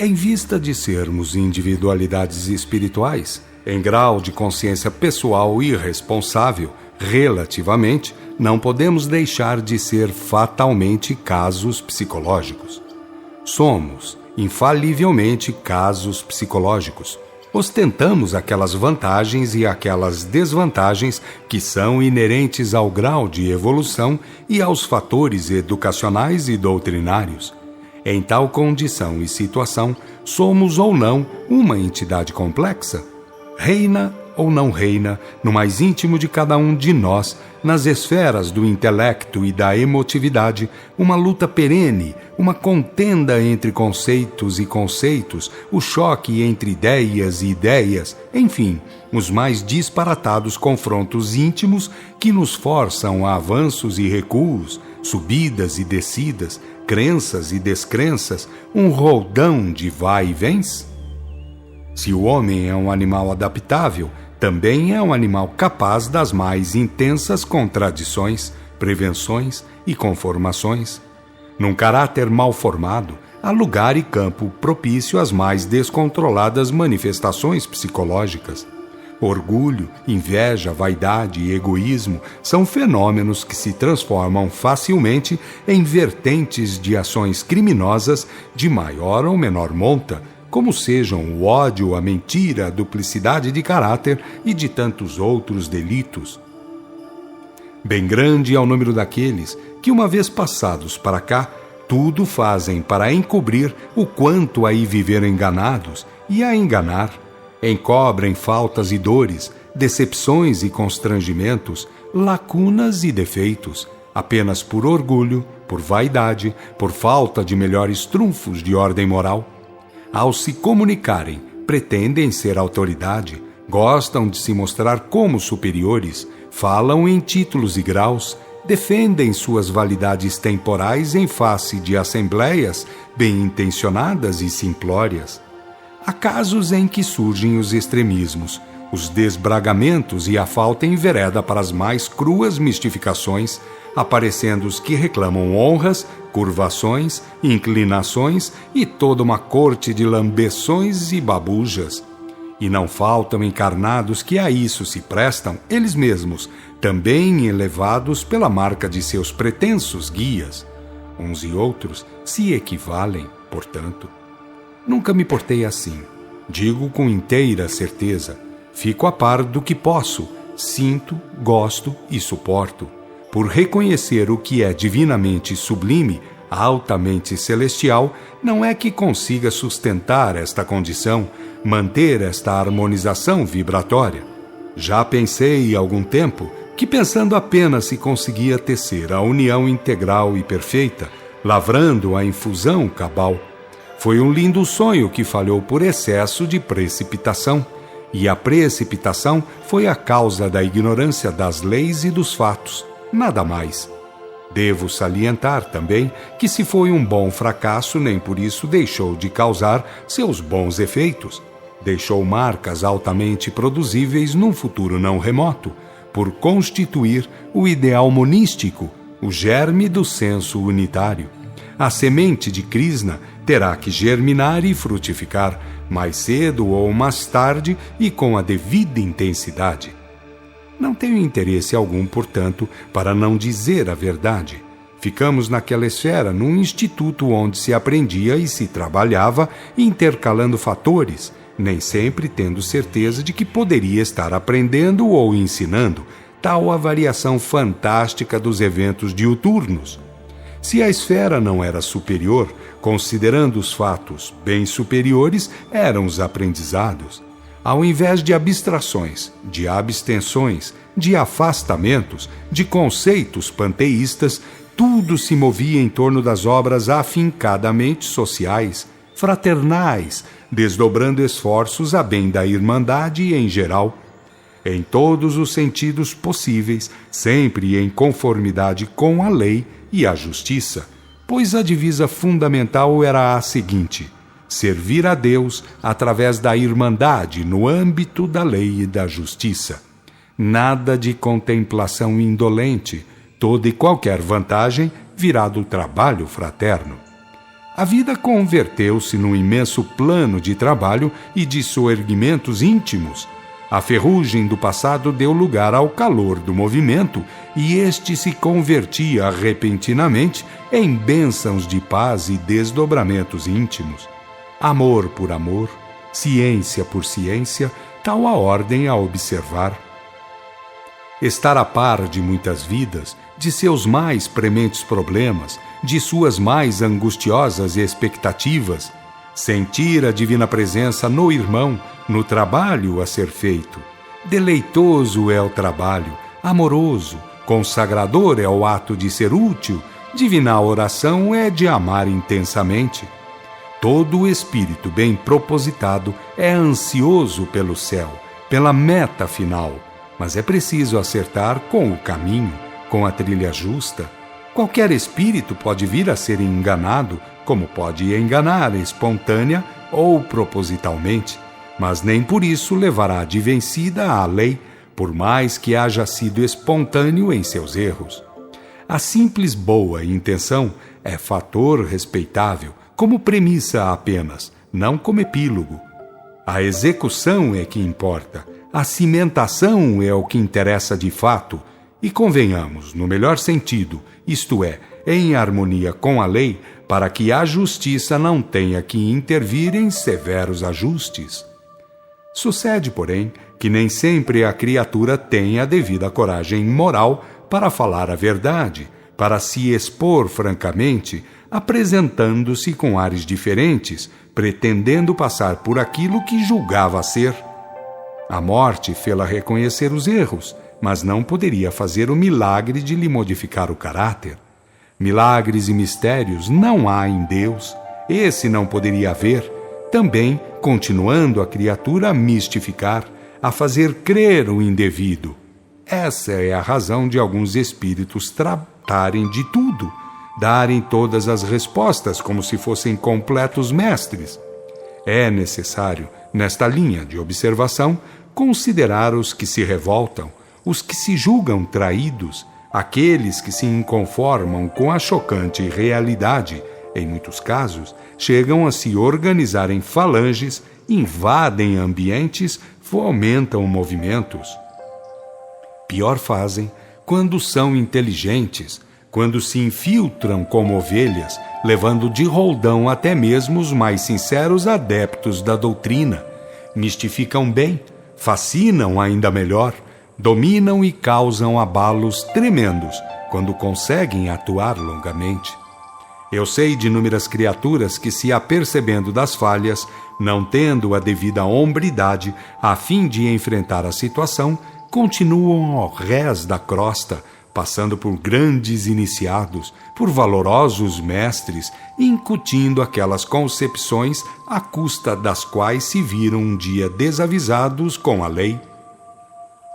Em vista de sermos individualidades espirituais, em grau de consciência pessoal e responsável, relativamente, não podemos deixar de ser fatalmente casos psicológicos. Somos, infalivelmente, casos psicológicos. Ostentamos aquelas vantagens e aquelas desvantagens que são inerentes ao grau de evolução e aos fatores educacionais e doutrinários. Em tal condição e situação, somos ou não uma entidade complexa? Reina ou não reina, no mais íntimo de cada um de nós, nas esferas do intelecto e da emotividade, uma luta perene, uma contenda entre conceitos e conceitos, o choque entre ideias e ideias, enfim, os mais disparatados confrontos íntimos que nos forçam a avanços e recuos, subidas e descidas, crenças e descrenças, um roldão de vai e vens? Se o homem é um animal adaptável, também é um animal capaz das mais intensas contradições, prevenções e conformações. Num caráter mal formado, há lugar e campo propício às mais descontroladas manifestações psicológicas. Orgulho, inveja, vaidade e egoísmo são fenômenos que se transformam facilmente em vertentes de ações criminosas de maior ou menor monta, como sejam o ódio, a mentira, a duplicidade de caráter e de tantos outros delitos. Bem grande é o número daqueles que, uma vez passados para cá, tudo fazem para encobrir o quanto aí viveram enganados e a enganar. Encobrem faltas e dores, decepções e constrangimentos, lacunas e defeitos, apenas por orgulho, por vaidade, por falta de melhores trunfos de ordem moral. Ao se comunicarem, pretendem ser autoridade, gostam de se mostrar como superiores, falam em títulos e graus, defendem suas validades temporais em face de assembleias bem-intencionadas e simplórias. Há casos em que surgem os extremismos, os desbragamentos e a falta envereda para as mais cruas mistificações, aparecendo os que reclamam honras, curvações, inclinações e toda uma corte de lambeções e babujas. E não faltam encarnados que a isso se prestam, eles mesmos, também elevados pela marca de seus pretensos guias. Uns e outros se equivalem, portanto. Nunca me portei assim. Digo com inteira certeza. Fico a par do que posso, sinto, gosto e suporto. Por reconhecer o que é divinamente sublime, altamente celestial, não é que consiga sustentar esta condição, manter esta harmonização vibratória. Já pensei há algum tempo que, pensando apenas se conseguia tecer a união integral e perfeita, lavrando a infusão cabal. Foi um lindo sonho que falhou por excesso de precipitação, e a precipitação foi a causa da ignorância das leis e dos fatos. Nada mais. Devo salientar também que se foi um bom fracasso, nem por isso deixou de causar seus bons efeitos. Deixou marcas altamente produzíveis num futuro não remoto, por constituir o ideal monístico, o germe do senso unitário. A semente de Krishna terá que germinar e frutificar, mais cedo ou mais tarde e com a devida intensidade. Não tenho interesse algum, portanto, para não dizer a verdade. Ficamos naquela esfera, num instituto onde se aprendia e se trabalhava, intercalando fatores, nem sempre tendo certeza de que poderia estar aprendendo ou ensinando, tal a variação fantástica dos eventos diuturnos. Se a esfera não era superior, considerando os fatos bem superiores, eram os aprendizados. Ao invés de abstrações, de abstenções, de afastamentos, de conceitos panteístas, tudo se movia em torno das obras afincadamente sociais, fraternais, desdobrando esforços a bem da irmandade em geral. Em todos os sentidos possíveis, sempre em conformidade com a lei e a justiça, pois a divisa fundamental era a seguinte: servir a Deus através da irmandade no âmbito da lei e da justiça. Nada de contemplação indolente, toda e qualquer vantagem virá do trabalho fraterno. A vida converteu-se num imenso plano de trabalho e de soerguimentos íntimos. A ferrugem do passado deu lugar ao calor do movimento e este se convertia repentinamente em bênçãos de paz e desdobramentos íntimos. Amor por amor, ciência por ciência, tal a ordem a observar. Estar a par de muitas vidas, de seus mais prementes problemas, de suas mais angustiosas expectativas, sentir a divina presença no irmão, no trabalho a ser feito. Deleitoso é o trabalho, amoroso, consagrador é o ato de ser útil, divina oração é de amar intensamente. Todo o espírito bem propositado é ansioso pelo céu, pela meta final, mas é preciso acertar com o caminho, com a trilha justa. Qualquer espírito pode vir a ser enganado, como pode enganar espontânea ou propositalmente, mas nem por isso levará de vencida a lei, por mais que haja sido espontâneo em seus erros. A simples boa intenção é fator respeitável, como premissa apenas, não como epílogo. A execução é que importa, a cimentação é o que interessa de fato, e convenhamos, no melhor sentido, isto é, em harmonia com a lei, para que a justiça não tenha que intervir em severos ajustes. Sucede, porém, que nem sempre a criatura tem a devida coragem moral para falar a verdade, para se expor francamente, apresentando-se com ares diferentes, pretendendo passar por aquilo que julgava ser. A morte fê-la reconhecer os erros, mas não poderia fazer o milagre de lhe modificar o caráter. Milagres e mistérios não há em Deus, esse não poderia haver, também continuando a criatura a mistificar, a fazer crer o indevido. Essa é a razão de alguns espíritos tratarem de tudo, darem todas as respostas como se fossem completos mestres. É necessário, nesta linha de observação, considerar os que se revoltam, os que se julgam traídos, aqueles que se inconformam com a chocante realidade, em muitos casos, chegam a se organizar em falanges, invadem ambientes, fomentam movimentos. Pior fazem quando são inteligentes, quando se infiltram como ovelhas, levando de roldão até mesmo os mais sinceros adeptos da doutrina. Mistificam bem, fascinam ainda melhor, dominam e causam abalos tremendos quando conseguem atuar longamente. Eu sei de inúmeras criaturas que, se apercebendo das falhas, não tendo a devida hombridade a fim de enfrentar a situação, continuam ao rés da crosta, passando por grandes iniciados, por valorosos mestres, incutindo aquelas concepções à custa das quais se viram um dia desavisados com a lei.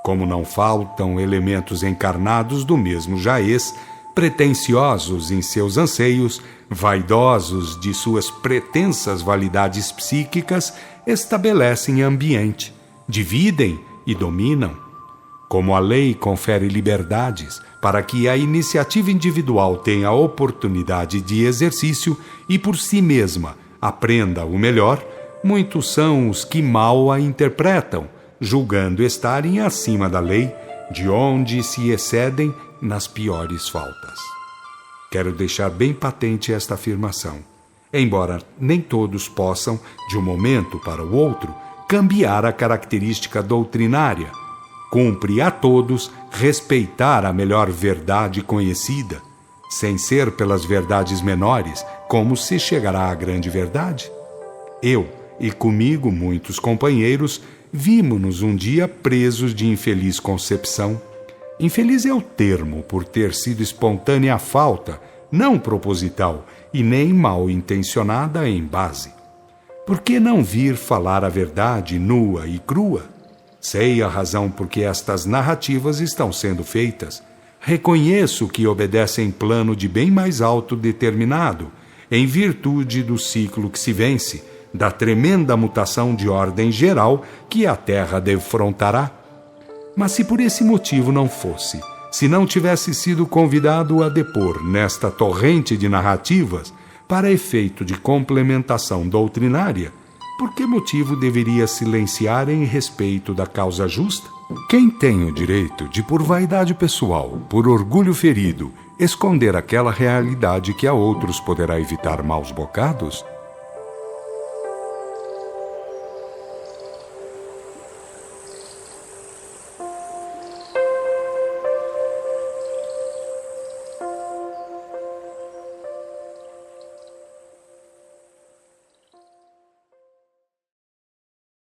Como não faltam elementos encarnados do mesmo jaez, pretensiosos em seus anseios, vaidosos de suas pretensas validades psíquicas, estabelecem ambiente, dividem e dominam. Como a lei confere liberdades para que a iniciativa individual tenha oportunidade de exercício e por si mesma aprenda o melhor, muitos são os que mal a interpretam, julgando estarem acima da lei, de onde se excedem nas piores faltas. Quero deixar bem patente esta afirmação. Embora nem todos possam, de um momento para o outro, cambiar a característica doutrinária, cumpre a todos respeitar a melhor verdade conhecida, sem ser pelas verdades menores como se chegará à grande verdade. Eu, e comigo muitos companheiros, vimos-nos um dia presos de infeliz concepção. Infeliz é o termo por ter sido espontânea a falta, não proposital e nem mal intencionada em base. Por que não vir falar a verdade nua e crua? Sei a razão por que estas narrativas estão sendo feitas. Reconheço que obedecem plano de bem mais alto determinado, em virtude do ciclo que se vence, da tremenda mutação de ordem geral que a Terra defrontará. Mas se por esse motivo não fosse, se não tivesse sido convidado a depor nesta torrente de narrativas, para efeito de complementação doutrinária, por que motivo deveria silenciar em respeito da causa justa? Quem tem o direito de, por vaidade pessoal, por orgulho ferido, esconder aquela realidade que a outros poderá evitar maus bocados,